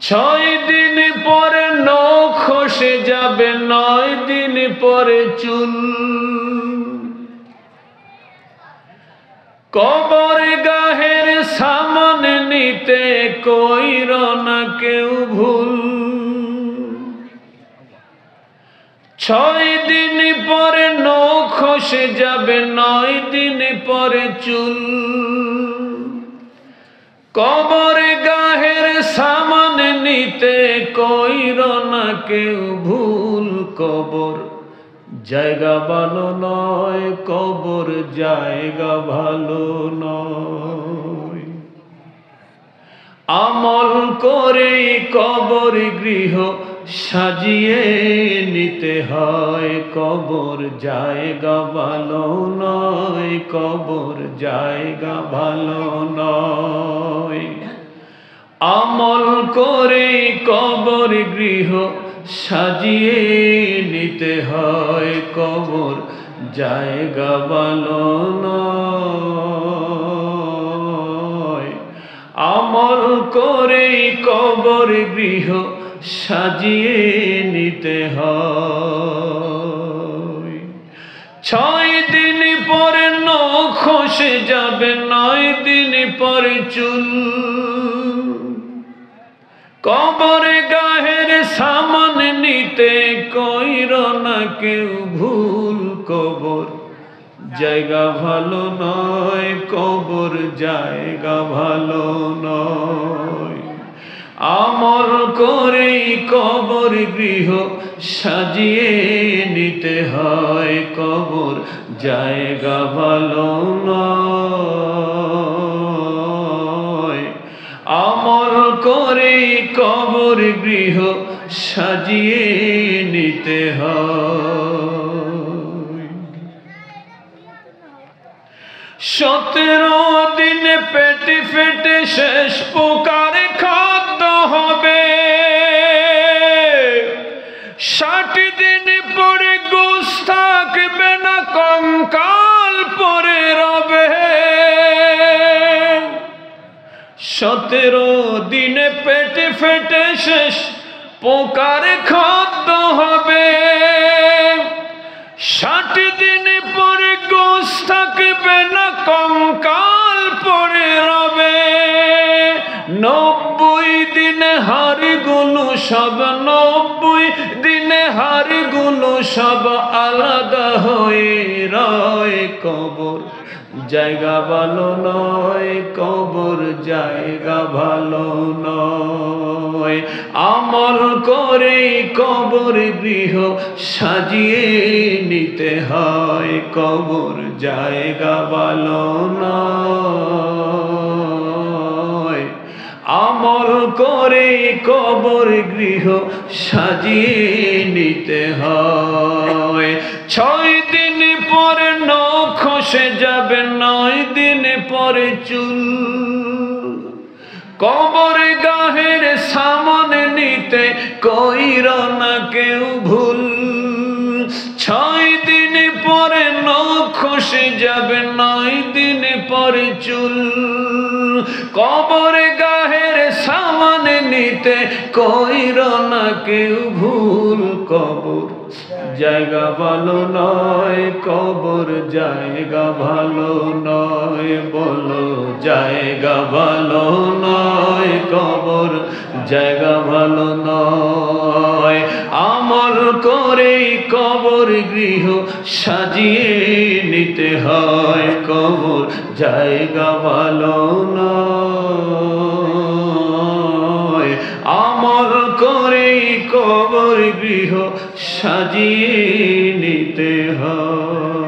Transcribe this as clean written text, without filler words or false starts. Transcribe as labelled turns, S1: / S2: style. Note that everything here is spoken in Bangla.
S1: 6 দিন পরে নখ খসে যাবে, 9 দিন পরে চুল। কবর গাহের সামান নিতে কইর না কেউ ভুল। 6 দিন পরে নখ খসে যাবে, 9 দিন পরে চুল। কবর গাহের সামান নিতে কইর না কেউ ভুল। কবর জায়গা ভালো নয়, কবর জায়গা ভালো নয়। আমল করে কবর গৃহ সাজিয়ে নিতে হয়, কবর জায়গা ভালো নয়, কবর জায়গা ভালো নয়। আমল করে কবর গৃহ সাজিয়ে নিতে হয়, কবর জায়গা ভালো নয়। আমল করে কবর গৃহ সাজিয়ে নিতে হয়। 6 দিন পরে নখ খসে যাবে, 9 দিন পরে চুল। কবর গাহের সামান নিতে কইর না কেউ ভুল। কবর জায়গা ভালো নয়, কবর জায়গা ভালো নয়। আমল করে কবর গৃহ সাজিয়ে নিতে হয়, কবর জায়গা ভালো নয়। আমল করে কবর গৃহ সাজিয়ে নিতে হয়। 17 দিন পেটে ফেটে শেষ প্রকার খাদ্য হবে। 60 দিন পরে গোশ থাকবে না, কঙ্কাল পরে রবে। 17 দিনে পেটে ফেটে শেষ প্রকার খাদ্য হবে। 60 দিন পরে গোশ থাকবে না, কঙ্কাল পরে রবে। 90 দিনে হাড়গুলো সব, 90 দিনে হাড়গুলো সব আলাদা হয়ে রয়। কবর জায়গা ভালো নয়, কবর জায়গা ভালো নয়। আমল করে কবর গৃহ সাজিয়ে নিতে হয়, কবর জায়গা ভালো নয়। আমল করে কবর গৃহ সাজিয়ে নিতে হয়। 6 দিন পরে নখ খসে যাবে, 9 দিন পরে চুল। কবর গাহের সামান নিতে কইর না কেউ ভুল। 6 দিন পরে নখ খসে যাবে, 9 দিন পরে চুল। কবর গাহের সামান নিতে কইর না কেউ ভুল। কবর জায়গা ভালো নয়, কবর জায়গা ভালো নয়। বলো জায়গা ভালো নয়, কবর জায়গা ভালো নয়। আমল করে কবর গৃহ সাজিয়ে নিতে হয়, কবর জায়গা ভালো নয়। আমল করে কবর গৃহ সাজিয়ে নিতে হয়।